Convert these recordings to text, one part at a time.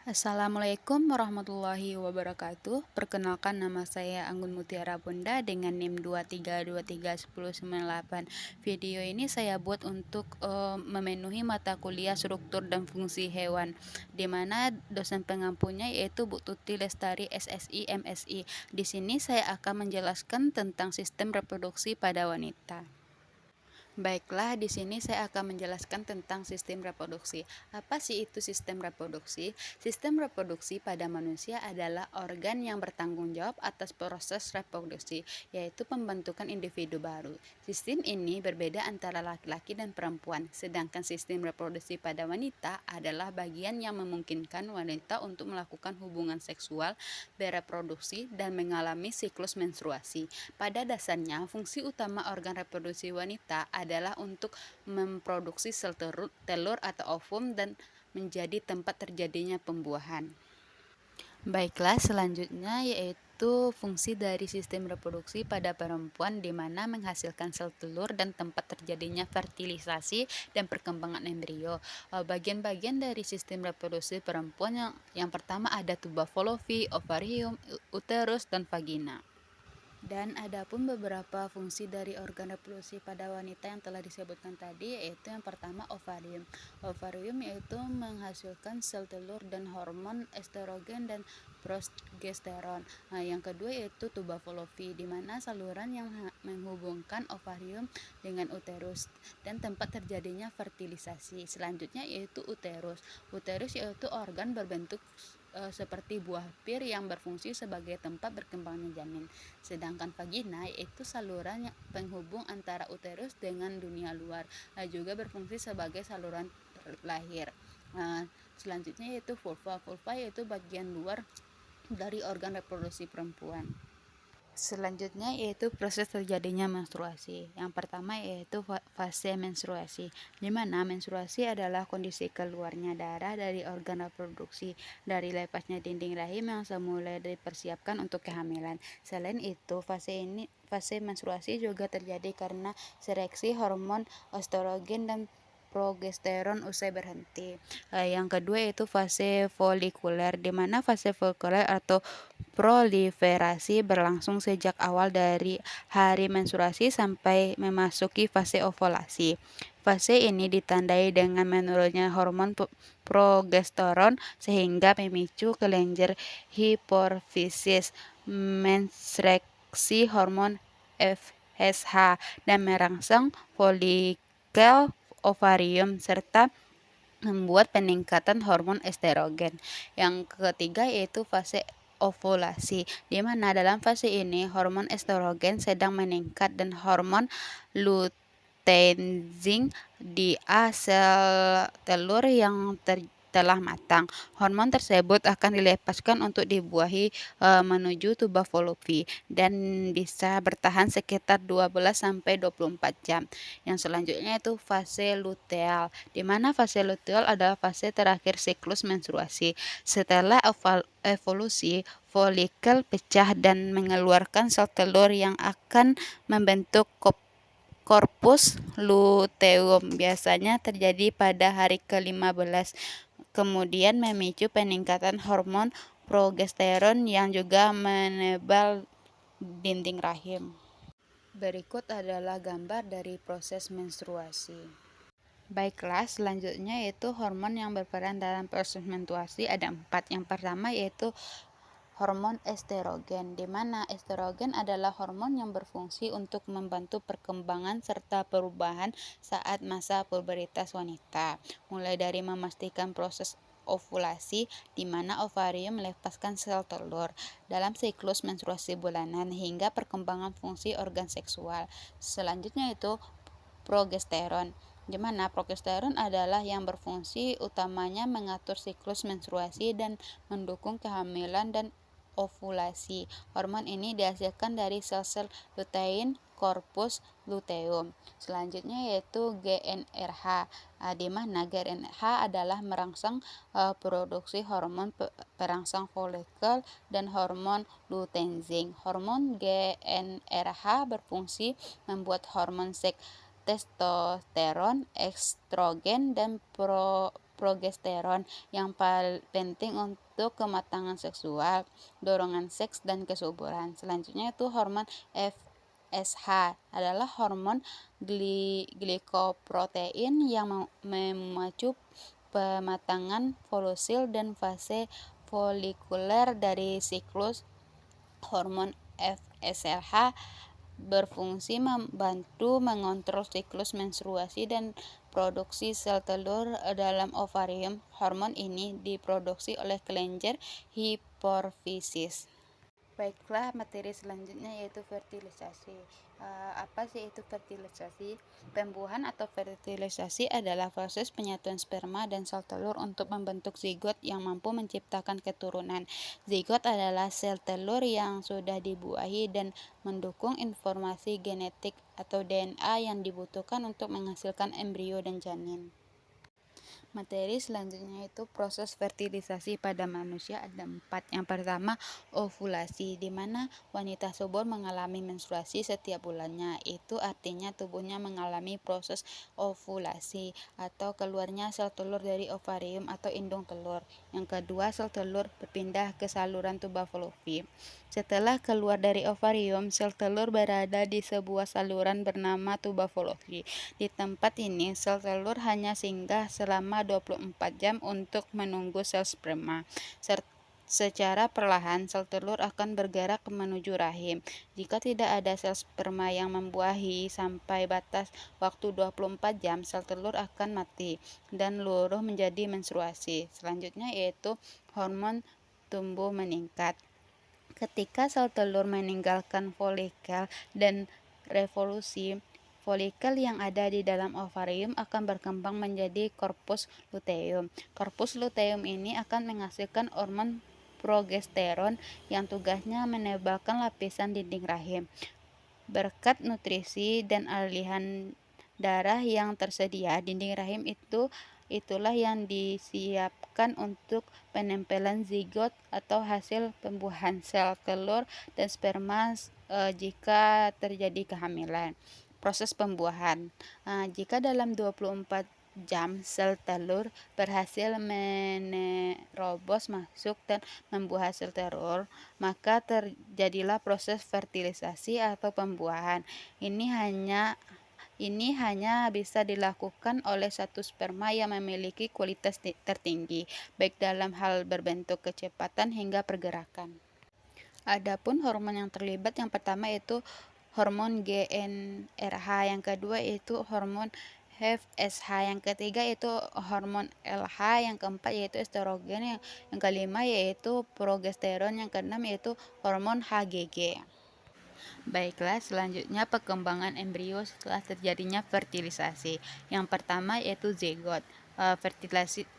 Assalamualaikum warahmatullahi wabarakatuh. Perkenalkan, nama saya Anggun Mutiara Bunda dengan NIM 2323198. Video ini saya buat untuk memenuhi mata kuliah struktur dan fungsi hewan, di mana dosen pengampunya yaitu Bu Tuti Lestari SSI MSI. Di sini saya akan menjelaskan tentang sistem reproduksi pada wanita. Baiklah, di sini saya akan menjelaskan tentang sistem reproduksi. Apa sih itu sistem reproduksi? Sistem reproduksi pada manusia adalah organ yang bertanggung jawab atas proses reproduksi, yaitu pembentukan individu baru. Sistem ini berbeda antara laki-laki dan perempuan, sedangkan sistem reproduksi pada wanita adalah bagian yang memungkinkan wanita untuk melakukan hubungan seksual, bereproduksi, dan mengalami siklus menstruasi. Pada dasarnya, fungsi utama organ reproduksi wanita adalah untuk memproduksi sel telur atau ovum dan menjadi tempat terjadinya pembuahan. Baiklah, selanjutnya yaitu fungsi dari sistem reproduksi pada perempuan, di mana menghasilkan sel telur dan tempat terjadinya fertilisasi dan perkembangan embrio. Bagian-bagian dari sistem reproduksi perempuan yang pertama ada tuba fallopi, ovarium, uterus, dan vagina. Dan adapun beberapa fungsi dari organ reproduksi pada wanita yang telah disebutkan tadi, yaitu yang pertama ovarium. Ovarium yaitu menghasilkan sel telur dan hormon estrogen dan progesteron. Nah, yang kedua yaitu tuba fallopi, di mana saluran yang menghubungkan ovarium dengan uterus dan tempat terjadinya fertilisasi. Selanjutnya yaitu uterus. Uterus yaitu organ berbentuk seperti buah pir yang berfungsi sebagai tempat berkembangnya janin. Sedangkan vagina yaitu saluran penghubung antara uterus dengan dunia luar, juga berfungsi sebagai saluran lahir. Selanjutnya yaitu vulva. Vulva yaitu bagian luar dari organ reproduksi perempuan. Selanjutnya yaitu proses terjadinya menstruasi. Yang pertama yaitu fase menstruasi, di mana menstruasi adalah kondisi keluarnya darah dari organ reproduksi dari lepasnya dinding rahim yang semula dipersiapkan untuk kehamilan. Selain itu, fase menstruasi juga terjadi karena sereksi hormon estrogen dan progesteron usai berhenti. Yang kedua yaitu fase folikuler, di mana fase folikuler atau proliferasi berlangsung sejak awal dari hari menstruasi sampai memasuki fase ovulasi. Fase ini ditandai dengan menurunnya hormon progesteron sehingga memicu kelenjar hipofisis, mensereksi hormon FSH, dan merangsang folikel ovarium serta membuat peningkatan hormon estrogen. Yang ketiga yaitu fase ovulasi, di mana dalam fase ini hormon estrogen sedang meningkat dan hormon luteinizing di sel telur yang telah matang. Hormon tersebut akan dilepaskan untuk dibuahi menuju tuba fallopi dan bisa bertahan sekitar 12-24 jam. Yang selanjutnya itu fase luteal, di mana fase luteal adalah fase terakhir siklus menstruasi. Setelah evolusi, folikel pecah dan mengeluarkan sel telur yang akan membentuk korpus luteum, biasanya terjadi pada hari ke-15. Kemudian memicu peningkatan hormon progesteron yang juga menebal dinding rahim. Berikut adalah gambar dari proses menstruasi. Baiklah, selanjutnya yaitu hormon yang berperan dalam proses menstruasi ada 4. Yang pertama yaitu hormon estrogen, di mana estrogen adalah hormon yang berfungsi untuk membantu perkembangan serta perubahan saat masa pubertas wanita, mulai dari memastikan proses ovulasi, di mana ovarium melepaskan sel telur dalam siklus menstruasi bulanan, hingga perkembangan fungsi organ seksual. Selanjutnya itu progesteron, di mana progesteron adalah yang berfungsi utamanya mengatur siklus menstruasi dan mendukung kehamilan dan ovulasi. Hormon ini dihasilkan dari sel-sel lutein korpus luteum. Selanjutnya yaitu GnRH, di mana GnRH adalah merangsang produksi hormon perangsang folikel dan hormon luteinizing. Hormon GnRH berfungsi membuat hormon seks testosteron, estrogen, dan progesteron yang penting untuk kematangan seksual, dorongan seks, dan kesuburan. Selanjutnya itu hormon FSH adalah hormon glikoprotein yang memacu pematangan folusil dan fase folikuler dari siklus. Hormon FSH berfungsi membantu mengontrol siklus menstruasi dan produksi sel telur dalam ovarium. Hormon ini diproduksi oleh kelenjar hipofisis. Baiklah, materi selanjutnya yaitu fertilisasi. Apa sih itu fertilisasi? Pembuahan atau fertilisasi adalah proses penyatuan sperma dan sel telur untuk membentuk zigot yang mampu menciptakan keturunan. Zigot adalah sel telur yang sudah dibuahi dan mendukung informasi genetik atau DNA yang dibutuhkan untuk menghasilkan embrio dan janin. Materi selanjutnya itu proses fertilisasi pada manusia ada 4. Yang pertama, ovulasi, di mana wanita subur mengalami menstruasi setiap bulannya. Itu artinya tubuhnya mengalami proses ovulasi atau keluarnya sel telur dari ovarium atau indung telur. Yang kedua, sel telur berpindah ke saluran tuba fallopi. Setelah keluar dari ovarium, sel telur berada di sebuah saluran bernama tuba fallopi. Di tempat ini, sel telur hanya singgah selama 24 jam untuk menunggu sel sperma. Secara perlahan, sel telur akan bergerak menuju rahim. Jika tidak ada sel sperma yang membuahi sampai batas waktu 24 jam, sel telur akan mati dan luruh menjadi menstruasi. Selanjutnya yaitu hormon tumbuh meningkat. Ketika sel telur meninggalkan folikel dan revolusi, folikel yang ada di dalam ovarium akan berkembang menjadi korpus luteum. Korpus luteum ini akan menghasilkan hormon progesteron yang tugasnya menebalkan lapisan dinding rahim. Berkat nutrisi dan aliran darah yang tersedia, dinding rahim itulah yang disiapkan untuk penempelan zigot atau hasil pembuahan sel telur dan sperma jika terjadi kehamilan. Proses pembuahan. Jika dalam 24 jam sel telur berhasil menerobos masuk dan membuah hasil telur, maka terjadilah proses fertilisasi atau pembuahan. Ini hanya bisa dilakukan oleh satu sperma yang memiliki kualitas tertinggi, baik dalam hal berbentuk, kecepatan, hingga pergerakan. Adapun hormon yang terlibat, yang pertama yaitu hormon GnRH, yang kedua yaitu hormon FSH, yang ketiga yaitu hormon LH, yang keempat yaitu estrogen, yang kelima yaitu progesteron, yang keenam yaitu hormon HGG. Baiklah, selanjutnya perkembangan embrio setelah terjadinya fertilisasi. Yang pertama yaitu zigot.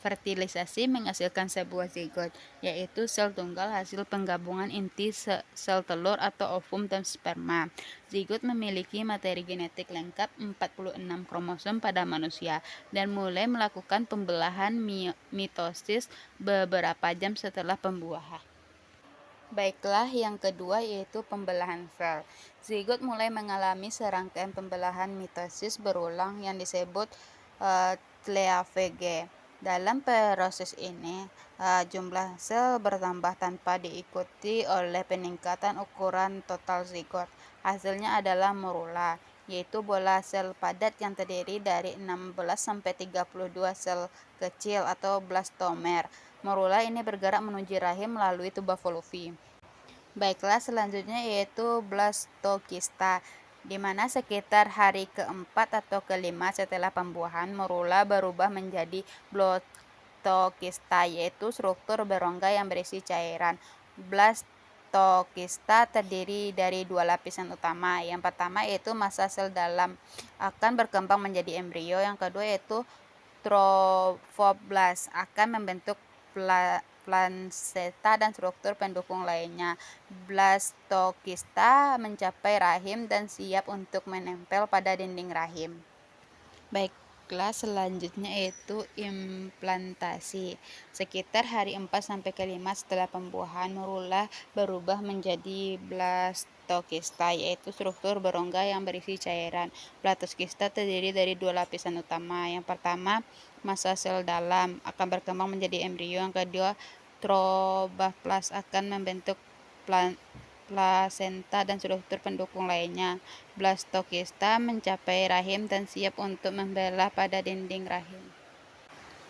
Fertilisasi menghasilkan sebuah zigot, yaitu sel tunggal hasil penggabungan inti sel telur atau ovum dan sperma. Zigot memiliki materi genetik lengkap 46 kromosom pada manusia dan mulai melakukan pembelahan mitosis beberapa jam setelah pembuahan. Baiklah, yang kedua yaitu pembelahan sel. Zigot mulai mengalami serangkaian pembelahan mitosis berulang yang disebut cleavage. Dalam proses ini, jumlah sel bertambah tanpa diikuti oleh peningkatan ukuran total zigot. Hasilnya adalah morula, yaitu bola sel padat yang terdiri dari 16-32 sel kecil atau blastomer. Morula ini bergerak menuju rahim melalui tuba fallopi. Baiklah, selanjutnya yaitu blastokista, di mana sekitar hari keempat atau kelima setelah pembuahan, morula berubah menjadi blastokista, yaitu struktur berongga yang berisi cairan. Blastokista terdiri dari 2 lapisan utama. Yang pertama yaitu massa sel dalam akan berkembang menjadi embrio. Yang kedua yaitu trophoblast akan membentuk planseta dan struktur pendukung lainnya. Blastokista mencapai rahim dan siap untuk menempel pada dinding rahim. Baik, Baiklah, selanjutnya yaitu implantasi. Sekitar hari 4 sampai ke 5 setelah pembuahan, morula berubah menjadi blastokista, yaitu struktur berongga yang berisi cairan. Blastokista terdiri dari dua lapisan utama. Yang pertama, massa sel dalam akan berkembang menjadi embrio. Yang kedua, trobaplas akan membentuk plasenta dan struktur pendukung lainnya. Blastokista mencapai rahim dan siap untuk membelah pada dinding rahim.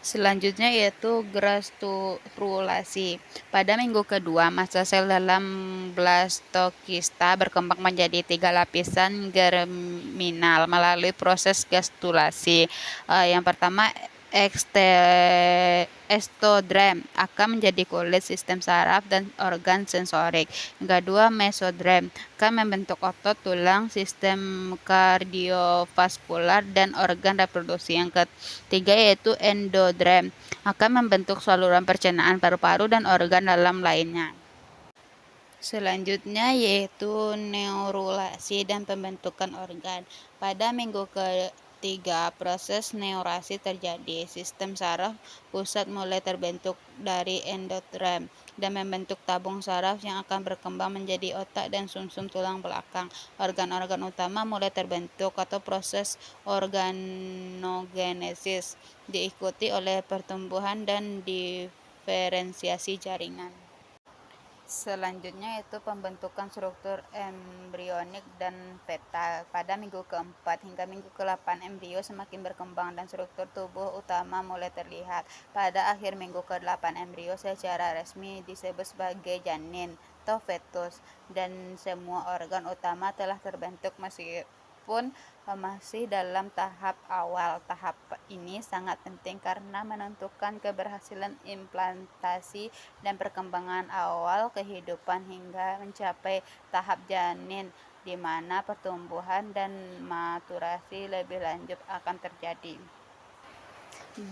Selanjutnya yaitu gastrulasi. Pada minggu kedua, massa sel dalam blastokista berkembang menjadi 3 lapisan germinal melalui proses gastrulasi. Yang pertama, ekstodrem akan menjadi kulit, sistem saraf, dan organ sensorik. Yang kedua, mesodrem akan membentuk otot, tulang, sistem kardiovaskular, dan organ reproduksi. Yang ketiga yaitu endodrem akan membentuk saluran pencernaan, paru-paru, dan organ dalam lainnya. Selanjutnya yaitu neurulasi dan pembentukan organ. Pada minggu ketiga, proses neurasi terjadi. Sistem saraf pusat mulai terbentuk dari endodrem dan membentuk tabung saraf yang akan berkembang menjadi otak dan sumsum tulang belakang. Organ-organ utama mulai terbentuk atau proses organogenesis, diikuti oleh pertumbuhan dan diferensiasi jaringan. Selanjutnya yaitu pembentukan struktur embrionik dan fetal. Pada minggu keempat hingga minggu ke-8, embrio semakin berkembang dan struktur tubuh utama mulai terlihat. Pada akhir minggu ke-8, embrio secara resmi disebut sebagai janin atau fetus, dan semua organ utama telah terbentuk meskipun masih dalam tahap awal. Tahap ini sangat penting karena menentukan keberhasilan implantasi dan perkembangan awal kehidupan hingga mencapai tahap janin, di mana pertumbuhan dan maturasi lebih lanjut akan terjadi.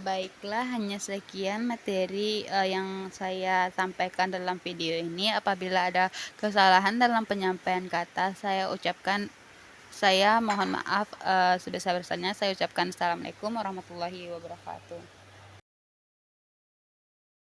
Baiklah, hanya sekian materi yang saya sampaikan dalam video ini. Apabila ada kesalahan dalam penyampaian kata, saya mohon maaf sebesar-besarnya. Saya ucapkan assalamualaikum warahmatullahi wabarakatuh.